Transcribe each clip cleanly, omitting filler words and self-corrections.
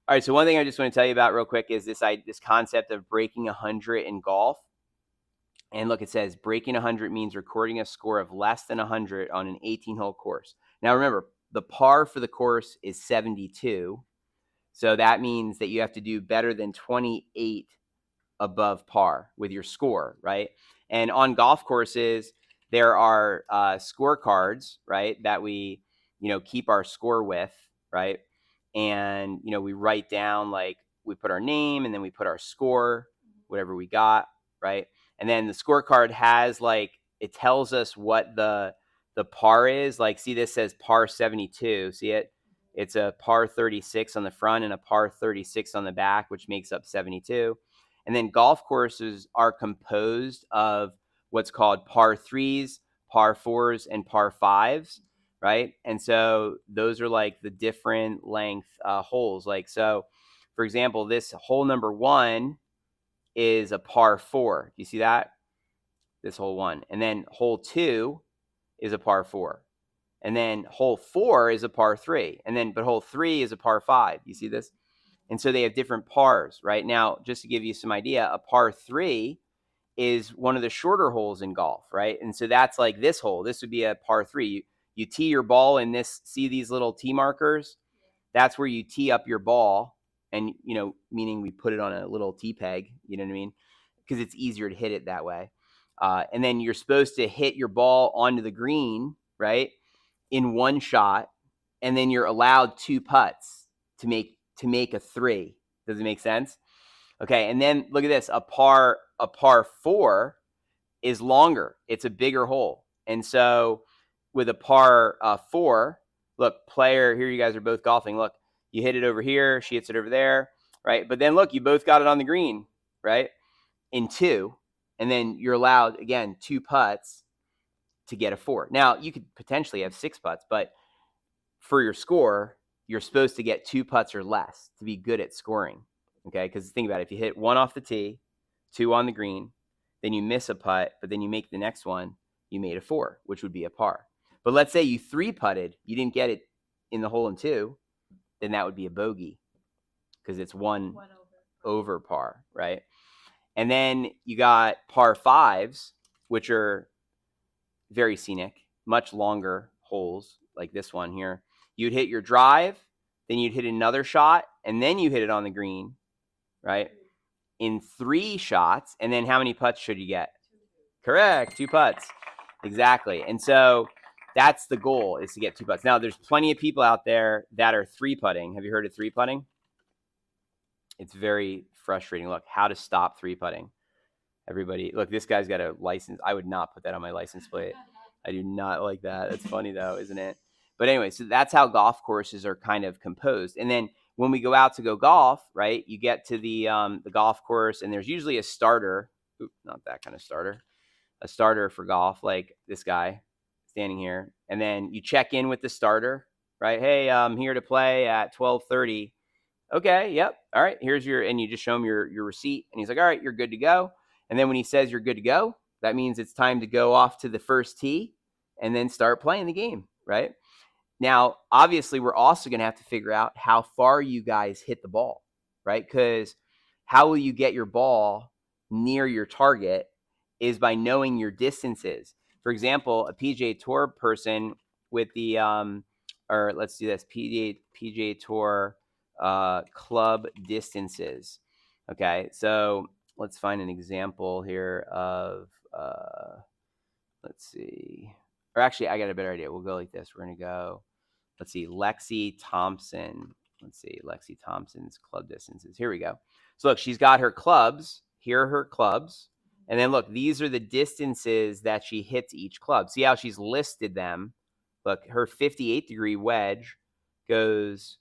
All right, so one thing I just want to tell you about real quick is this concept of breaking 100 in golf. And look, it says breaking 100 means recording a score of less than 100 on an 18-hole course. Now remember, the par for the course is 72. So that means that you have to do better than 28 above par with your score, right? And on golf courses, there are scorecards, right, that we, keep our score with, right? And, we write down, like, we put our name and then we put our score, whatever we got, right? And then the scorecard has, like, it tells us what the par is. Like, see, this says par 72. See it? It's a par 36 on the front and a par 36 on the back, which makes up 72. And then golf courses are composed of what's called par threes, par fours, and par fives, right? And so those are like the different length holes. Like, so for example, this hole number 1 is a par 4. Do you see that? This hole 1. And then hole 2 is a par 4. And then hole 4 is a par 3. But hole 3 is a par 5. You see this? And so they have different pars, right? Now, just to give you some idea, a par 3 is one of the shorter holes in golf, right? And so that's like this hole. This would be a par 3. You tee your ball in this, see these little tee markers? That's where you tee up your ball, and, meaning we put it on a little tee peg, you know what I mean? Because it's easier to hit it that way. And then you're supposed to hit your ball onto the green, right, in one shot, and then you're allowed 2 putts to make a 3. Does it make sense? Okay, and then look at this. A par 4 is longer. It's a bigger hole. And so with a par 4, look, player, here you guys are both golfing. Look, you hit it over here, she hits it over there, right? But then look, you both got it on the green, right? In 2, and then you're allowed, again, 2 putts to get a 4. Now, you could potentially have 6 putts, but for your score, you're supposed to get 2 putts or less to be good at scoring. Okay, because think about it. If you hit 1 off the tee, 2 on the green, then you miss a putt, but then you make the next one, you made a 4, which would be a par. But let's say you 3-putted, you didn't get it in the hole in 2, then that would be a bogey because it's one over par, right? And then you got par 5s, which are very scenic, much longer holes like this one here. You'd hit your drive, then you'd hit another shot, and then you hit it on the green, right? In 3 shots, and then how many putts should you get? Correct, 2 putts. Exactly. And so that's the goal, is to get 2 putts. Now, there's plenty of people out there that are 3-putting. Have you heard of 3-putting? It's very frustrating. Look, how to stop 3-putting. Everybody, look, this guy's got a license. I would not put that on my license plate. I do not like that. It's funny though, isn't it? But anyway, so that's how golf courses are kind of composed. And then when we go out to go golf, right, you get to the golf course, and there's usually a starter. Ooh, not that kind of starter. A starter for golf, like this guy standing here. And then you check in with the starter, right? Hey, I'm here to play at 12:30. Okay, yep. All right, here's and you just show him your receipt, and he's like, all right, you're good to go. And then when he says you're good to go, that means it's time to go off to the first tee and then start playing the game, right? Now, obviously, we're also going to have to figure out how far you guys hit the ball, right? Because how will you get your ball near your target is by knowing your distances. For example, a PGA Tour person with the, or let's do this, PGA Tour club distances. Okay, so let's find an example here of, let's see. Or actually, I got a better idea. We'll go like this. We're going to go, let's see, Lexi Thompson. Let's see, Lexi Thompson's club distances. Here we go. So look, she's got her clubs. Here are her clubs. And then look, these are the distances that she hits each club. See how she's listed them? Look, her 58-degree wedge goes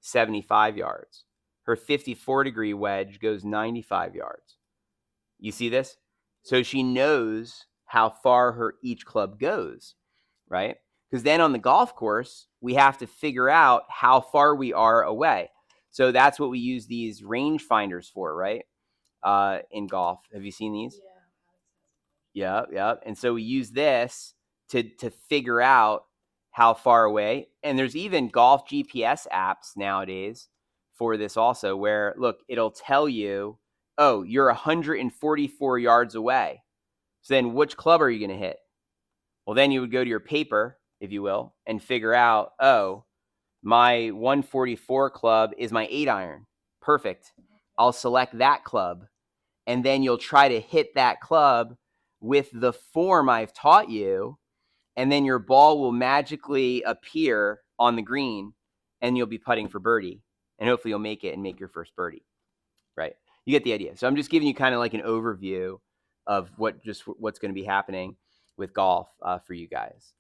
75 yards. Her 54-degree wedge goes 95 yards. You see this? So she knows how far each club goes, right? Because then on the golf course, we have to figure out how far we are away. So that's what we use these range finders for, right? In golf. Have you seen these? Yeah. And so we use this to figure out how far away. And there's even golf GPS apps nowadays for this also, where look, it'll tell you, oh, you're 144 yards away. So then which club are you going to hit? Well, then you would go to your paper, if you will, and figure out, oh, my 144 club is my 8-iron. Perfect. I'll select that club. And then you'll try to hit that club with the form I've taught you. And then your ball will magically appear on the green and you'll be putting for birdie. And hopefully you'll make it and make your first birdie. Right. You get the idea. So I'm just giving you kind of like an overview of what's going to be happening with golf for you guys.